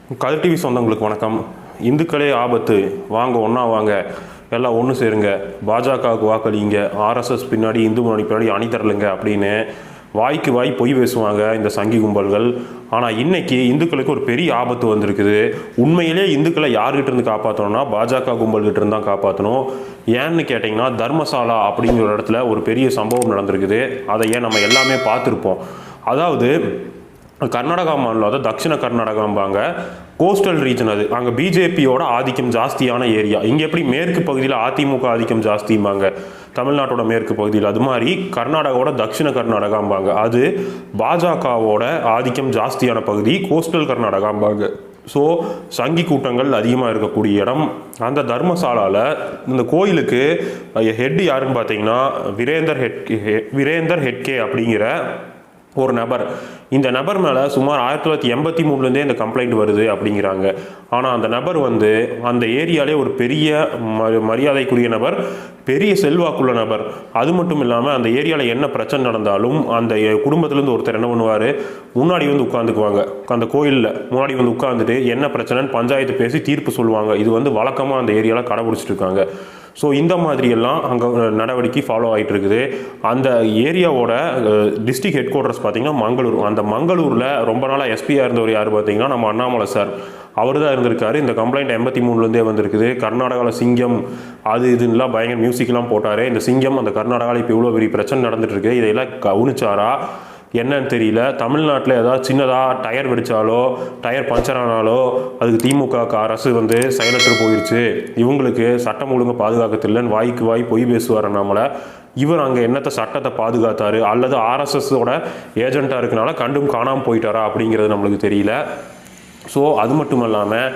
கதிர் TV சொந்தங்களுக்கு வணக்கம். இந்துக்களே ஆபத்து, வாங்க ஒன்றா வாங்க, எல்லாம் ஒன்று சேருங்க, பாஜகவுக்கு வாக்களிங்க, ஆர்எஸ்எஸ் பின்னாடி இந்து முன்னணி பின்னாடி அணி தரலுங்க அப்படின்னு வாய்க்கு வாய் பொய் பேசுவாங்க இந்த சங்கி கும்பல்கள். ஆனால் இன்னைக்கு இந்துக்களுக்கு ஒரு பெரிய ஆபத்து வந்திருக்குது. உண்மையிலே இந்துக்களை யார்கிட்ட இருந்து காப்பாற்றணும்னா பாஜக கும்பல்கிட்ட இருந்து தான் காப்பாற்றணும். ஏன்னு கேட்டிங்கன்னா, தர்மசாலா அப்படிங்கிற ஒரு இடத்துல ஒரு பெரிய சம்பவம் நடந்திருக்குது. அதை ஏன் நம்ம எல்லாமே பார்த்துருப்போம். அதாவது கர்நாடகா மாநிலம், அதாவது தட்சிண கர்நாடகாம்பாங்க, கோஸ்டல் ரீஜன். அது அங்கே பிஜேபியோட ஆதிக்கம் ஜாஸ்தியான ஏரியா. இங்கே எப்படி மேற்கு பகுதியில் அதிமுக ஆதிக்கம் ஜாஸ்திம்பாங்க தமிழ்நாட்டோட மேற்கு பகுதியில், அது மாதிரி கர்நாடகாவோட தட்சிண கர்நாடகாம்பாங்க, அது பாஜகவோட ஆதிக்கம் ஜாஸ்தியான பகுதி கோஸ்டல் கர்நாடகாம்பாங்க. ஸோ சங்கி கூட்டங்கள் அதிகமாக இருக்கக்கூடிய இடம். அந்த தர்மசாலாவில் இந்த கோயிலுக்கு ஹெட் யாருன்னு பார்த்தீங்கன்னா வீரேந்தர் ஹெட்கே அப்படிங்கிற ஒரு நபர். இந்த நபர் மேலே சுமார் 1983 இந்த கம்ப்ளைண்ட் வருது அப்படிங்கிறாங்க. ஆனால் அந்த நபர் அந்த ஏரியாலே ஒரு பெரிய மரியாதைக்குரிய நபர், பெரிய செல்வாக்குள்ள நபர். அது மட்டும் இல்லாமல் அந்த ஏரியாவில் என்ன பிரச்சனை நடந்தாலும் அந்த குடும்பத்திலேருந்து ஒருத்தர் என்ன பண்ணுவார், முன்னாடி உட்காந்துக்குவாங்க. அந்த கோயிலில் முன்னாடி உட்காந்துட்டு என்ன பிரச்சனைன்னு பஞ்சாயத்து பேசி தீர்ப்பு சொல்லுவாங்க. இது வழக்கமாக அந்த ஏரியாவில் கடைபிடிச்சிட்டு இருக்காங்க. ஸோ இந்த மாதிரியெல்லாம் அங்கே நடவடிக்கை ஃபாலோ ஆகிட்டு இருக்குது. அந்த ஏரியாவோட டிஸ்ட்ரிக்ட் ஹெட் குவார்ட்டர்ஸ் பார்த்திங்கன்னா மங்களூர். அந்த மங்களூரில் ரொம்ப நாளாக எஸ்பியாக இருந்தவர் யார் பார்த்தீங்கன்னா நம்ம அண்ணாமலை சார். அவர் தான் இருந்திருக்காரு. இந்த கம்ப்ளைண்ட் 83 வந்திருக்குது. கர்நாடகாவில் சிங்கம் அது இதுலாம் பயங்கர மியூசிக்லாம் போட்டார். இந்த சிங்கம் அந்த கர்நாடகாவில் இப்போ இவ்வளோ பெரிய பிரச்சனை நடந்துட்டு இருக்கு. இதையெல்லாம் கவனிச்சாரா என்னன்னு தெரியல. தமிழ்நாட்டில் ஏதாவது சின்னதாக டயர் வெடித்தாலோ டயர் பஞ்சர் ஆனாலோ அதுக்கு திமுக அரசு செயலற்று போயிடுச்சு, இவங்களுக்கு சட்டம் ஒழுங்கு பாதுகாக்கத்தில்லைன்னு வாய்க்கு வாய் பொய் பேசுவார் நம்மளை. இவர் அங்கே என்னத்தை சட்டத்தை பாதுகாத்தாரு அல்லது ஆர்எஸ்எஸோட ஏஜெண்ட்டாக இருக்கனால கண்டும் காணாமல் போயிட்டாரா அப்படிங்கிறது நம்மளுக்கு தெரியல. ஸோ அது மட்டும் இல்லாமல்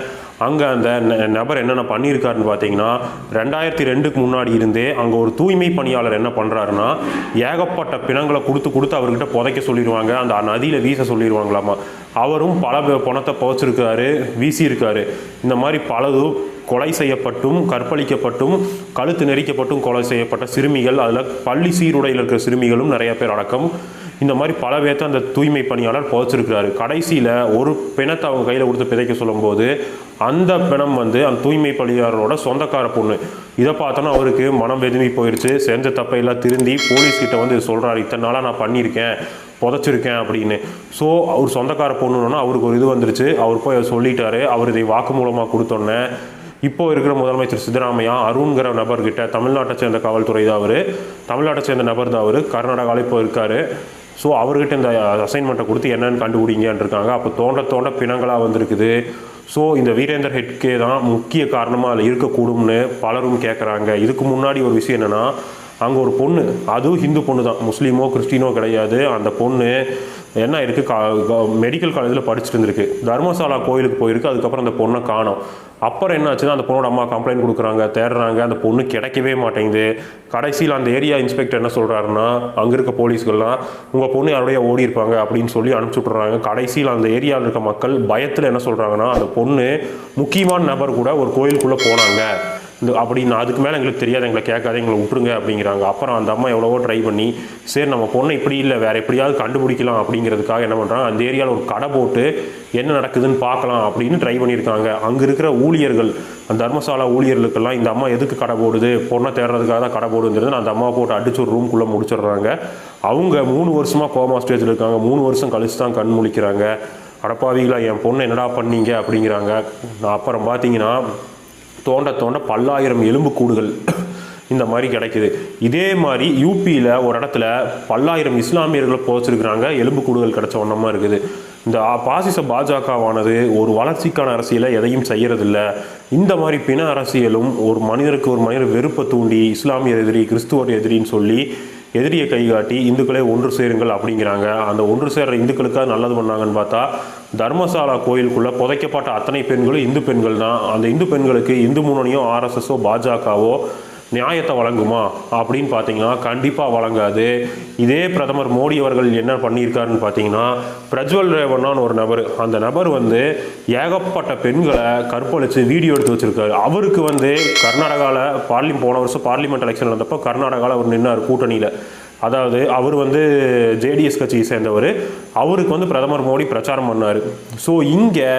அங்கே அந்த நபர் என்னென்ன பண்ணியிருக்காருன்னு பார்த்தீங்கன்னா, 2002க்கு முன்னாடி இருந்தே அங்கே ஒரு தூய்மை பணியாளர் என்ன பண்ணுறாருன்னா, ஏகப்பட்ட பிணங்களை கொடுத்து அவர்கிட்ட புதைக்க சொல்லிடுவாங்க, அந்த நதியில் வீச சொல்லிடுவாங்களாமா. அவரும் பல பணத்தை புதைச்சிருக்காரு, வீசியிருக்காரு. இந்த மாதிரி பலதும் கொலை செய்யப்பட்டும் கற்பழிக்கப்பட்டும் கழுத்து நெரிக்கப்பட்டும் கொலை செய்யப்பட்ட சிறுமிகள், அதில் பள்ளி சீருடையில் இருக்கிற சிறுமிகளும் நிறைய பேர் அடக்கம். இந்த மாதிரி பல பேர்த்த அந்த தூய்மை பணியாளர் புதைச்சிருக்கிறாரு. கடைசியில் ஒரு பிணத்தை அவங்க கையில் கொடுத்து பிதைக்க சொல்லும்போது அந்த பிணம் அந்த தூய்மை பணியாளரோட சொந்தக்கார பொண்ணு. இதை பார்த்தோன்னா அவருக்கு மனம் வெதுமி போயிடுச்சு. செஞ்ச தப்பையெல்லாம் திருந்தி போலீஸ்கிட்ட சொல்கிறாரு, இத்தனை நாளாக நான் பண்ணியிருக்கேன், புதைச்சிருக்கேன் அப்படின்னு. ஸோ அவர் சொந்தக்கார பொண்ணுன்னா அவருக்கு ஒரு இது வந்துருச்சு. அவர் போய் சொல்லிட்டாரு. அவர் இதை வாக்கு மூலமாக கொடுத்தோன்னே இப்போ இருக்கிற முதலமைச்சர் சித்தராமையா அருண்கிற நபர்கிட்ட, தமிழ்நாட்டை சேர்ந்த காவல்துறை தான் அவர், தமிழ்நாட்டை சேர்ந்த நபர் தான் அவர், கர்நாடகாவில் இப்போ இருக்கார். ஸோ அவர்கிட்ட இந்த அசைன்மெண்ட்டை கொடுத்து என்னென்னு கண்டுபிடிங்கன்னு இருக்காங்க. அப்போ தோண்ட பிணங்களாக வந்திருக்குது. ஸோ இந்த வீரேந்தர் ஹெட்கே தான் முக்கிய காரணமாக அதில் இருக்கக்கூடும்னு பலரும் கேட்குறாங்க. இதுக்கு முன்னாடி ஒரு விஷயம் என்னென்னா, அங்கே ஒரு பொண்ணு, அதுவும் ஹிந்து பொண்ணு தான், முஸ்லீமோ கிறிஸ்டினோ கிடையாது. அந்த பொண்ணு என்ன இருக்குது, மெடிக்கல் காலேஜில் படிச்சுட்டு இருந்திருக்கு. தர்மசாலா கோயிலுக்கு போயிருக்கு. அதுக்கப்புறம் அந்த பொண்ணை காணோம். அப்புறம் என்ன ஆச்சுன்னா, அந்த பொண்ணோட அம்மா கம்ப்ளைண்ட் கொடுக்குறாங்க, தேடுறாங்க, அந்த பொண்ணு கிடைக்கவே மாட்டேங்குது. கடைசியில் அந்த ஏரியா இன்ஸ்பெக்டர் என்ன சொல்கிறாருன்னா, அங்கே இருக்க போலீஸ்கள்லாம் உங்கள் பொண்ணு யாரோடைய ஓடி இருப்பாங்க அப்படின்னு சொல்லி அனுப்பிச்சி விட்றாங்க. கடைசியில் அந்த ஏரியாவில் இருக்க மக்கள் பயத்தில் என்ன சொல்கிறாங்கன்னா, அந்த பொண்ணு முக்கியமான நபர் கூட ஒரு கோயிலுக்குள்ளே போனாங்க அப்படின்னு, அதுக்கு மேலே எங்களுக்கு தெரியாது, எங்களை கேட்காது, எங்களை விட்டுருங்க அப்படிங்கிறாங்க. அப்புறம் அந்த அம்மா எவ்வளவோ ட்ரை பண்ணி, சரி நம்ம பொண்ணை இப்படி இல்லை வேறு எப்படியாவது கண்டுபிடிக்கலாம் அப்படிங்கிறதுக்காக என்ன பண்ணுறாங்க, அந்த ஏரியாவில் ஒரு கடை போட்டு என்ன நடக்குதுன்னு பார்க்கலாம் அப்படின்னு ட்ரை பண்ணியிருக்காங்க. அங்கே இருக்கிற ஊழியர்கள், அந்த தர்மசாலா ஊழியர்களுக்கெல்லாம் இந்த அம்மா எதுக்கு கடை போடுது, பொண்ணை தேடுறதுக்காக தான் கடை போடுங்கிறது அந்த அம்மாவை போட்டு அடிச்சு ஒரு ரூம்குள்ளே முடிச்சிடுறாங்க. அவங்க 3 வருஷமாக கோமா ஸ்டேஜில் இருக்காங்க. 3 வருஷம் கழிச்சு தான் கண் முழிக்கிறாங்க. அடப்பாவிகளா என் பொண்ணை என்னடா பண்ணீங்க அப்படிங்கிறாங்க. அப்புறம் பார்த்தீங்கன்னா தோண்ட பல்லாயிரம் எலும்புக்கூடுகள் இந்த மாதிரி கிடைக்குது. இதே மாதிரி யூபியில் ஒரு இடத்துல பல்லாயிரம் இஸ்லாமியர்களை புதைச்சிருக்கிறாங்க. எலும்புக்கூடுகள் கிடைச்ச ஒன்றமாக இருக்குது. இந்த பாசிச பாஜகவானது ஒரு வளர்ச்சிக்கான அரசியலை எதையும் செய்யறதில்ல. இந்த மாதிரி பிண அரசியலும் ஒரு மனிதர் வெறுப்பை தூண்டி இஸ்லாமியர் எதிரி, கிறிஸ்துவர் எதிரின்னு சொல்லி எதிரியை கைகாட்டி இந்துக்களே ஒன்று சேருங்கள் அப்படிங்கிறாங்க. அந்த ஒன்று சேர்ற இந்துக்களுக்காக நல்லது பண்ணாங்கன்னு பார்த்தா, தர்மசாலா கோயிலுக்குள்ளே புதைக்கப்பட்ட அத்தனை பெண்களும் இந்து பெண்கள் தான். அந்த இந்து பெண்களுக்கு இந்து முன்னணியோ ஆர்எஸ்எஸோ பாஜகவோ நியாயத்தை வழங்குமா அப்படின்னு பார்த்தீங்கன்னா கண்டிப்பாக வழங்காது. இதே பிரதமர் மோடி அவர்கள் என்ன பண்ணியிருக்காருன்னு பார்த்தீங்கன்னா, பிரஜ்வல் ரேவண்ணான்னு ஒரு நபர், அந்த நபர் ஏகப்பட்ட பெண்களை கற்பழித்து வீடியோ எடுத்து வச்சுருக்காரு. அவருக்கு கர்நாடகாவில் போன வருஷம் பார்லிமெண்ட் எலெக்ஷன் நடந்தப்போ கர்நாடகாவில் அவர் நின்னார் கூட்டணியில். அதாவது அவர் வந்து ஜேடிஎஸ் கட்சியை சேர்ந்தவர், அவருக்கு வந்து பிரதமர் மோடி பிரச்சாரம் பண்ணார். ஸோ இங்கே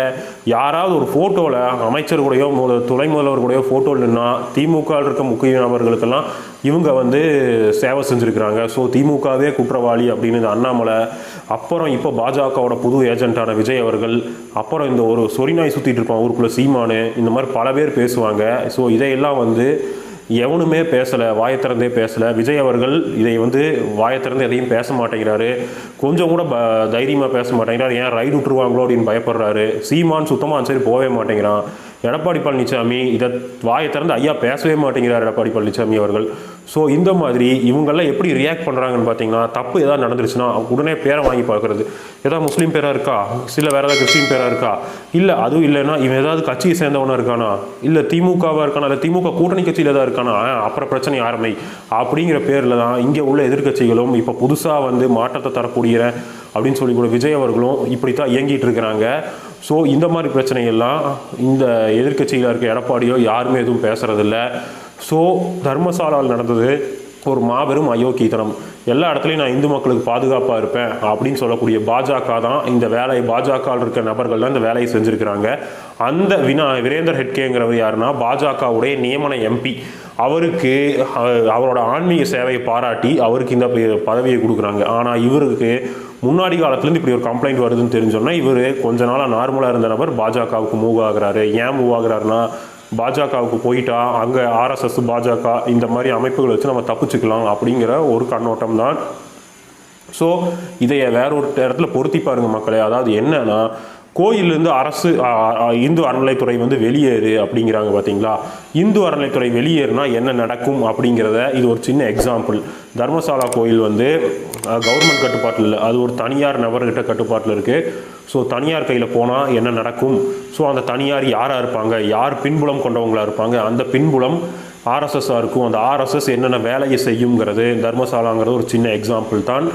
யாராவது ஒரு ஃபோட்டோவில் அமைச்சர் கூடயோ துணை முதல்வர் கூடயோ ஃபோட்டோவில் நின்னா திமுக இருக்க முக்கிய நபர்களுக்கெல்லாம் இவங்க வந்து சேவை செஞ்சுருக்கிறாங்க. ஸோ திமுகவே குற்றவாளி அப்படின்னு இந்த அண்ணாமலை, அப்புறம் இப்போ பாஜகவோட புது ஏஜென்ட்டான விஜய் அவர்கள், அப்புறம் இந்த ஒரு சொரிநாய் சுற்றிட்டு இருப்பான் ஊருக்குள்ளே சீமானு, இந்த மாதிரி பல பேர் பேசுவாங்க. ஸோ இதையெல்லாம் வந்து எவனுமே பேசலை, வாயத்திறந்தே பேசலை. விஜய் அவர்கள் இதை வந்து வாயத்திறந்து எதையும் பேச மாட்டேங்கிறாரு, கொஞ்சம் கூட தைரியமாக பேச மாட்டேங்கிறார். ஏன் ரைடு விட்டுருவாங்களோ அப்படின்னு பயப்படுறாரு. சீமான் சுத்தமாக சரி போகவே மாட்டேங்கிறான். எடப்பாடி பழனிசாமி இதை வாயை திறந்து ஐயா பேசவே மாட்டேங்கிறார் எடப்பாடி பழனிசாமி அவர்கள். ஸோ இந்த மாதிரி இவங்கெல்லாம் எப்படி ரியாக்ட் பண்ணுறாங்கன்னு பார்த்தீங்கன்னா, தப்பு ஏதாவது நடந்துருச்சுன்னா உடனே பேரை வாங்கி பார்க்குறது. ஏதாவது முஸ்லீம் பேராக இருக்கா, இல்லை வேறு ஏதாவது கிறிஸ்டின் பேராக இருக்கா, இல்லை அதுவும் இல்லைன்னா இவன் ஏதாவது கட்சியை சேர்ந்தவனாக இருக்கானா, இல்லை திமுகவாக இருக்கானா, இல்லை திமுக கூட்டணி கட்சியில் ஏதாவது இருக்கானா, அப்புறம் பிரச்சனை ஆரம்பி அப்படிங்கிற பேரில் தான் இங்கே உள்ள எதிர்கட்சிகளும் இப்போ புதுசாக வந்து மாற்றத்தை தரக்கூடிய அப்படின்னு சொல்லி கூட விஜய் அவர்களும் இப்படித்தான் இயங்கிட்டு இருக்கிறாங்க. ஸோ இந்த மாதிரி பிரச்சனைகள்லாம் இந்த எதிர்கட்சியில் இருக்க எடப்பாடியோ யாருமே எதுவும் பேசுறதில்ல. ஸோ தர்மசாலாவில் நடந்தது ஒரு மாபெரும் அயோக்கியத்தனம். எல்லா இடத்துலையும் நான் இந்து மக்களுக்கு பாதுகாப்பாக இருப்பேன் அப்படின்னு சொல்லக்கூடிய பாஜக தான் இந்த வேலையை, பாஜகவில் இருக்க நபர்கள் தான் இந்த வேலையை செஞ்சுருக்கிறாங்க. அந்த வீரேந்தர் ஹெட்கேங்கிறவர் யாருன்னா பாஜகவுடைய நியமன எம்பி. அவருக்கு அவரோட ஆன்மீக சேவையை பாராட்டி அவருக்கு இந்த பதவியை கொடுக்குறாங்க. ஆனால் இவருக்கு முன்னாடி காலத்துலேருந்து இப்படி ஒரு கம்ப்ளைண்ட் வருதுன்னு தெரிஞ்சோன்னா இவர் கொஞ்ச நாளாக நார்மலாக இருந்த நபர் பாஜகவுக்கு மூவ் ஆகுறாரு. ஏன் மூவ் ஆகுறாருன்னா, பாஜகவுக்கு போயிட்டா அங்கே ஆர்எஸ்எஸ் பாஜக இந்த மாதிரி அமைப்புகளை வச்சு நம்ம தப்பிச்சுக்கலாம் அப்படிங்கிற ஒரு கண்ணோட்டம் தான். ஸோ இதைய வேற ஒரு இடத்துல பொருத்தி பாருங்க மக்களே. அதாவது என்னன்னா, கோயிலிருந்து அரசு இந்து அறநிலைத்துறை வந்து வெளியேறு அப்படிங்கிறாங்க பார்த்தீங்களா. இந்து அறநிலைத்துறை வெளியேறுனா என்ன நடக்கும் அப்படிங்கிறத இது ஒரு சின்ன எக்ஸாம்பிள். தர்மசாலா கோயில் வந்து கவர்மெண்ட் கட்டுப்பாட்டில் இல்லை, அது ஒரு தனியார் நபர்கிட்ட கட்டுப்பாட்டில் இருக்குது. ஸோ தனியார் கையில் போனால் என்ன நடக்கும், ஸோ அந்த தனியார் யாராக இருப்பாங்க, யார் பின்புலம் கொண்டவங்களாக இருப்பாங்க, அந்த பின்புலம் ஆர்எஸ்எஸ்ஸாக இருக்கும். அந்த ஆர்எஸ்எஸ் என்னென்ன வேலையை செய்யுங்கிறது தர்மசாலாங்கிறது ஒரு சின்ன எக்ஸாம்பிள் தான்,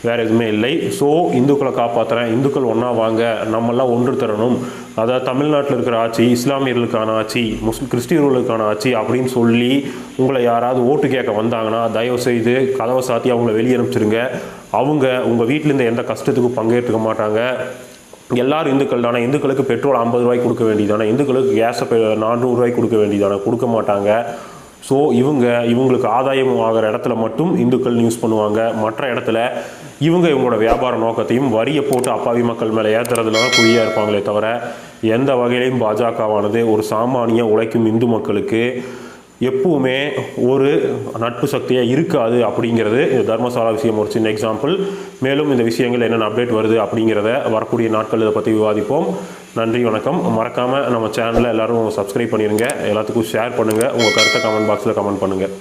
வேறு எதுவுமே இல்லை. ஸோ இந்துக்களை காப்பாற்றுறேன், இந்துக்கள் ஒன்றா வாங்க, நம்மெல்லாம் ஒன்று தரணும். அதாவது தமிழ்நாட்டில் இருக்கிற ஆட்சி இஸ்லாமியர்களுக்கான ஆட்சி, கிறிஸ்டியர்களுக்கான ஆட்சி அப்படின்னு சொல்லி உங்களை யாராவது ஓட்டு கேட்க வந்தாங்கன்னா தயவுசெய்து கதவை சாத்தி அவங்கள வெளியே அனுப்பிச்சிருங்க. அவங்க உங்கள் வீட்டிலேருந்து எந்த கஷ்டத்துக்கும் பங்கேற்றுக்க மாட்டாங்க. எல்லாரும் இந்துக்கள் தானே, இந்துக்களுக்கு பெட்ரோல் 50 ரூபாய்க்கு கொடுக்க வேண்டியதானே, இந்துக்களுக்கு கேஸை 400 ரூபாய்க்கு கொடுக்க வேண்டியதானே, கொடுக்க மாட்டாங்க. ஸோ இவங்களுக்கு ஆதாயம் ஆகிற இடத்துல மட்டும் இந்துக்கள் யூஸ் பண்ணுவாங்க. மற்ற இடத்துல இவங்களோட வியாபார நோக்கத்தையும் வரியை போட்டு அப்பாவி மக்கள் மேலே ஏற்றுறதுல தான் குறியாக இருப்பாங்களே தவிர எந்த வகையிலையும் பாஜகவானது ஒரு சாமானிய உழைக்கும் இந்து மக்களுக்கு எப்பவுமே ஒரு நட்பு சக்தியாக இருக்காது அப்படிங்கிறது தர்மசாலா விஷயம் ஒரு சின்ன எக்ஸாம்பிள். மேலும் இந்த விஷயங்கள் என்னென்ன அப்டேட் வருது அப்படிங்கிறத வரக்கூடிய நாட்கள் இதை பற்றி விவாதிப்போம். நன்றி, வணக்கம். மறக்காமல் நம்ம சேனலில் எல்லோரும் சப்ஸ்கிரைப் பண்ணிடுங்க, எல்லாத்துக்கும் ஷேர் பண்ணுங்கள், உங்கள் கருத்தை கமெண்ட் பாக்ஸில் கமெண்ட் பண்ணுங்கள்.